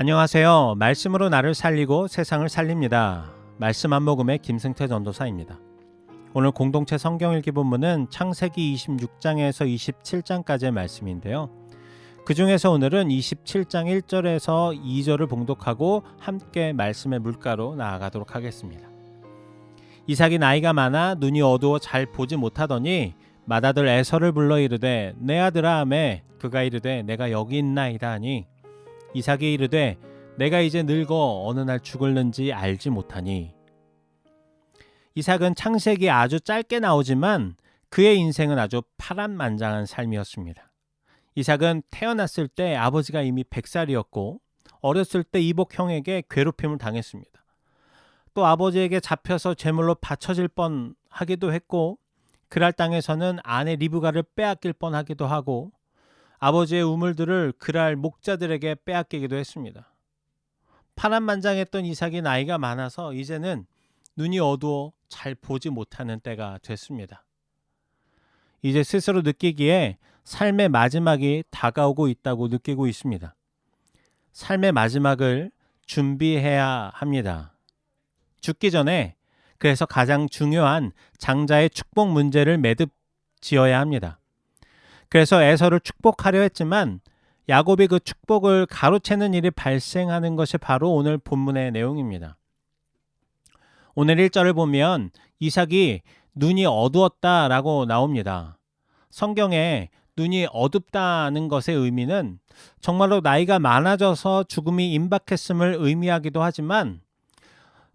안녕하세요. 말씀으로 나를 살리고 세상을 살립니다. 말씀 한 모금의 김승태 전도사입니다. 오늘 공동체 성경 읽기 본문은 창세기 26장에서 27장까지의 말씀인데요. 그 중에서 오늘은 27장 1절에서 2절을 봉독하고 함께 말씀의 물가로 나아가도록 하겠습니다. 이삭이 나이가 많아 눈이 어두워 잘 보지 못하더니 맏아들 에서를 불러 이르되 내 아들아 하매 그가 이르되 내가 여기 있나이다 하니 이삭이 이르되 내가 이제 늙어 어느 날 죽을는지 알지 못하니. 이삭은 창세기 아주 짧게 나오지만 그의 인생은 아주 파란만장한 삶이었습니다. 이삭은 태어났을 때 아버지가 이미 100살이었고 어렸을 때 이복 형에게 괴롭힘을 당했습니다. 또 아버지에게 잡혀서 제물로 바쳐질 뻔하기도 했고 그랄 땅에서는 아내 리브가를 빼앗길 뻔하기도 하고 아버지의 우물들을 그랄 목자들에게 빼앗기기도 했습니다. 파란만장했던 이삭이 나이가 많아서 이제는 눈이 어두워 잘 보지 못하는 때가 됐습니다. 이제 스스로 느끼기에 삶의 마지막이 다가오고 있다고 느끼고 있습니다. 삶의 마지막을 준비해야 합니다. 죽기 전에 그래서 가장 중요한 장자의 축복 문제를 매듭 지어야 합니다. 그래서 에서를 축복하려 했지만 야곱이 그 축복을 가로채는 일이 발생하는 것이 바로 오늘 본문의 내용입니다. 오늘 1절을 보면 이삭이 눈이 어두웠다라고 나옵니다. 성경에 눈이 어둡다는 것의 의미는 정말로 나이가 많아져서 죽음이 임박했음을 의미하기도 하지만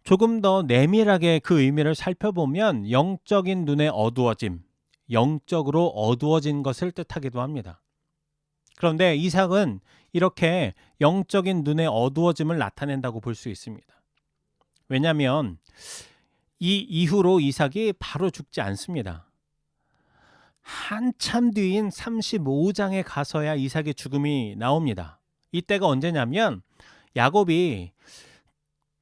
조금 더 내밀하게 그 의미를 살펴보면 영적인 눈의 어두워짐, 영적으로 어두워진 것을 뜻하기도 합니다. 그런데 이삭은 이렇게 영적인 눈의 어두워짐을 나타낸다고 볼 수 있습니다. 왜냐하면 이 이후로 이삭이 바로 죽지 않습니다. 한참 뒤인 35장에 가서야 이삭의 죽음이 나옵니다. 이때가 언제냐면 야곱이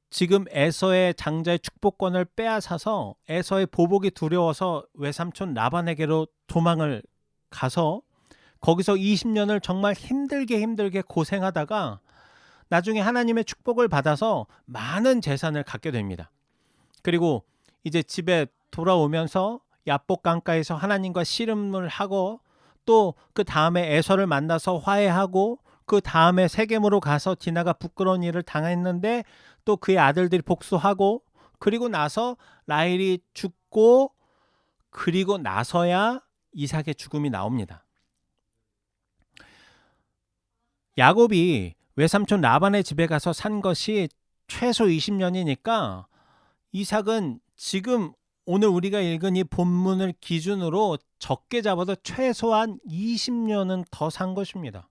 지금 에서의 장자의 축복권을 빼앗아서 에서의 보복이 두려워서 외삼촌 라반에게로 도망을 가서 거기서 20년을 정말 힘들게 고생하다가 나중에 하나님의 축복을 받아서 많은 재산을 갖게 됩니다. 그리고 이제 집에 돌아오면서 야복 강가에서 하나님과 씨름을 하고 또 그 다음에 에서를 만나서 화해하고 그 다음에 세겜으로 가서 디나가 부끄러운 일을 당했는데 또 그의 아들들이 복수하고 그리고 나서 라헬이 죽고 그리고 나서야 이삭의 죽음이 나옵니다. 야곱이 외삼촌 라반의 집에 가서 산 것이 최소 20년이니까 이삭은 지금 오늘 우리가 읽은 이 본문을 기준으로 적게 잡아도 최소한 20년은 더 산 것입니다.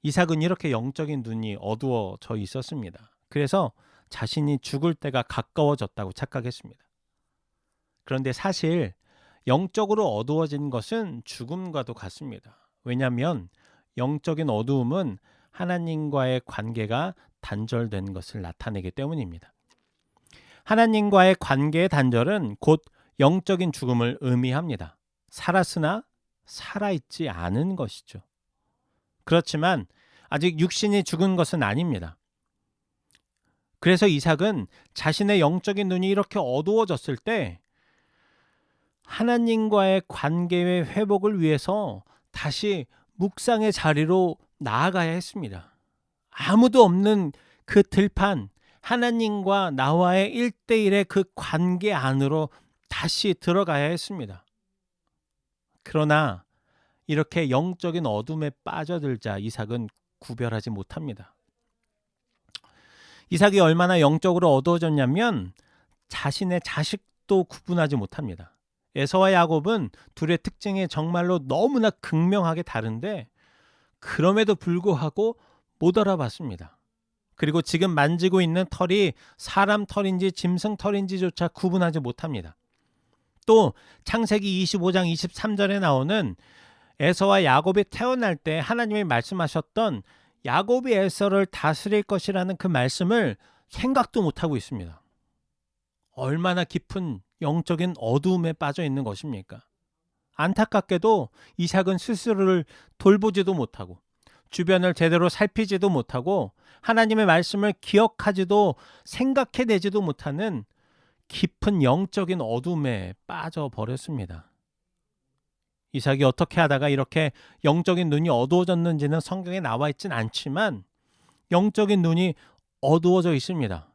이삭은 이렇게 영적인 눈이 어두워져 있었습니다. 그래서 자신이 죽을 때가 가까워졌다고 착각했습니다. 그런데 사실 영적으로 어두워진 것은 죽음과도 같습니다. 왜냐하면 영적인 어두움은 하나님과의 관계가 단절된 것을 나타내기 때문입니다. 하나님과의 관계의 단절은 곧 영적인 죽음을 의미합니다. 살았으나 살아있지 않은 것이죠. 그렇지만 아직 육신이 죽은 것은 아닙니다. 그래서 이삭은 자신의 영적인 눈이 이렇게 어두워졌을 때 하나님과의 관계의 회복을 위해서 다시 묵상의 자리로 나아가야 했습니다. 아무도 없는 그 들판, 하나님과 나와의 1대1의 그 관계 안으로 다시 들어가야 했습니다. 그러나 이렇게 영적인 어둠에 빠져들자 이삭은 구별하지 못합니다. 이삭이 얼마나 영적으로 어두워졌냐면 자신의 자식도 구분하지 못합니다. 에서와 야곱은 둘의 특징이 정말로 너무나 극명하게 다른데 그럼에도 불구하고 못 알아봤습니다. 그리고 지금 만지고 있는 털이 사람 털인지 짐승 털인지조차 구분하지 못합니다. 또 창세기 25장 23절에 나오는 에서와 야곱이 태어날 때 하나님이 말씀하셨던 야곱이 에서를 다스릴 것이라는 그 말씀을 생각도 못하고 있습니다. 얼마나 깊은 영적인 어두움에 빠져 있는 것입니까? 안타깝게도 이삭은 스스로를 돌보지도 못하고 주변을 제대로 살피지도 못하고 하나님의 말씀을 기억하지도 생각해내지도 못하는 깊은 영적인 어둠에 빠져버렸습니다. 이삭이 어떻게 하다가 이렇게 영적인 눈이 어두워졌는지는 성경에 나와 있진 않지만 영적인 눈이 어두워져 있습니다.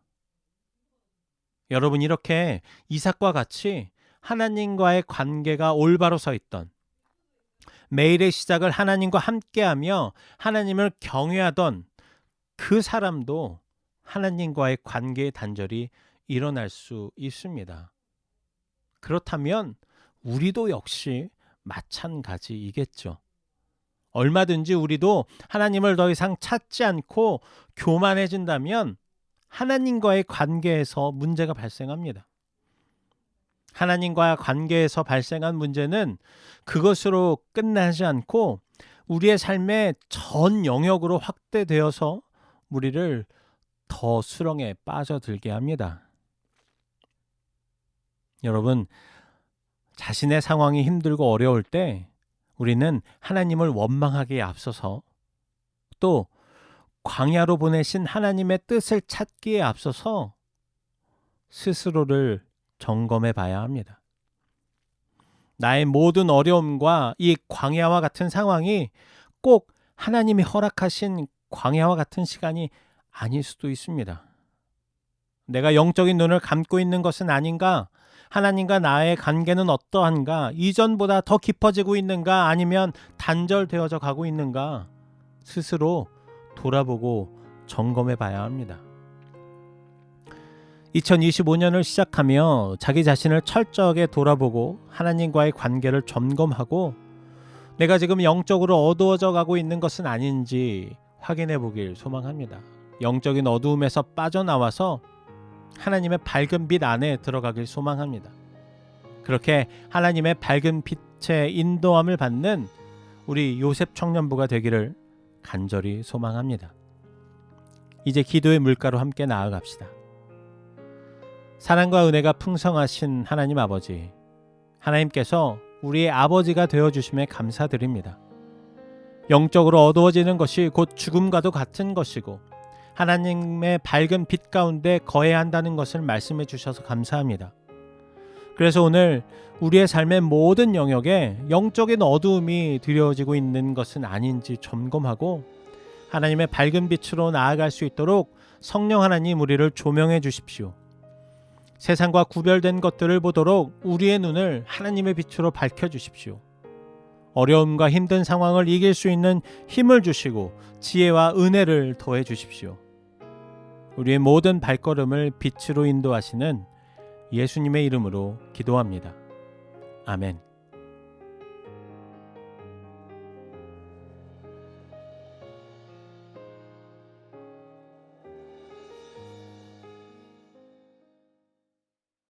여러분, 이렇게 이삭과 같이 하나님과의 관계가 올바로 서 있던, 매일의 시작을 하나님과 함께하며 하나님을 경외하던 그 사람도 하나님과의 관계의 단절이 일어날 수 있습니다. 그렇다면 우리도 역시 마찬가지이겠죠. 얼마든지 우리도 하나님을 더 이상 찾지 않고 교만해진다면 하나님과의 관계에서 문제가 발생합니다. 하나님과 관계에서 발생한 문제는 그것으로 끝나지 않고 우리의 삶의 전 영역으로 확대되어서 우리를 더 수렁에 빠져들게 합니다. 여러분, 자신의 상황이 힘들고 어려울 때 우리는 하나님을 원망하기에 앞서서 또 광야로 보내신 하나님의 뜻을 찾기에 앞서서 스스로를 점검해 봐야 합니다. 나의 모든 어려움과 이 광야와 같은 상황이 꼭 하나님이 허락하신 광야와 같은 시간이 아닐 수도 있습니다. 내가 영적인 눈을 감고 있는 것은 아닌가? 하나님과 나의 관계는 어떠한가? 이전보다 더 깊어지고 있는가? 아니면 단절되어져 가고 있는가? 스스로 돌아보고 점검해 봐야 합니다. 2025년을 시작하며 자기 자신을 철저하게 돌아보고 하나님과의 관계를 점검하고 내가 지금 영적으로 어두워져 가고 있는 것은 아닌지 확인해 보길 소망합니다. 영적인 어두움에서 빠져나와서 하나님의 밝은 빛 안에 들어가길 소망합니다. 그렇게 하나님의 밝은 빛의 인도함을 받는 우리 요셉 청년부가 되기를 간절히 소망합니다. 이제 기도의 물가로 함께 나아갑시다. 사랑과 은혜가 풍성하신 하나님 아버지, 하나님께서 우리의 아버지가 되어주심에 감사드립니다. 영적으로 어두워지는 것이 곧 죽음과도 같은 것이고 하나님의 밝은 빛 가운데 거해야 한다는 것을 말씀해 주셔서 감사합니다. 그래서 오늘 우리의 삶의 모든 영역에 영적인 어두움이 드려지고 있는 것은 아닌지 점검하고 하나님의 밝은 빛으로 나아갈 수 있도록 성령 하나님 우리를 조명해 주십시오. 세상과 구별된 것들을 보도록 우리의 눈을 하나님의 빛으로 밝혀 주십시오. 어려움과 힘든 상황을 이길 수 있는 힘을 주시고 지혜와 은혜를 더해 주십시오. 우리의 모든 발걸음을 빛으로 인도하시는 예수님의 이름으로 기도합니다. 아멘.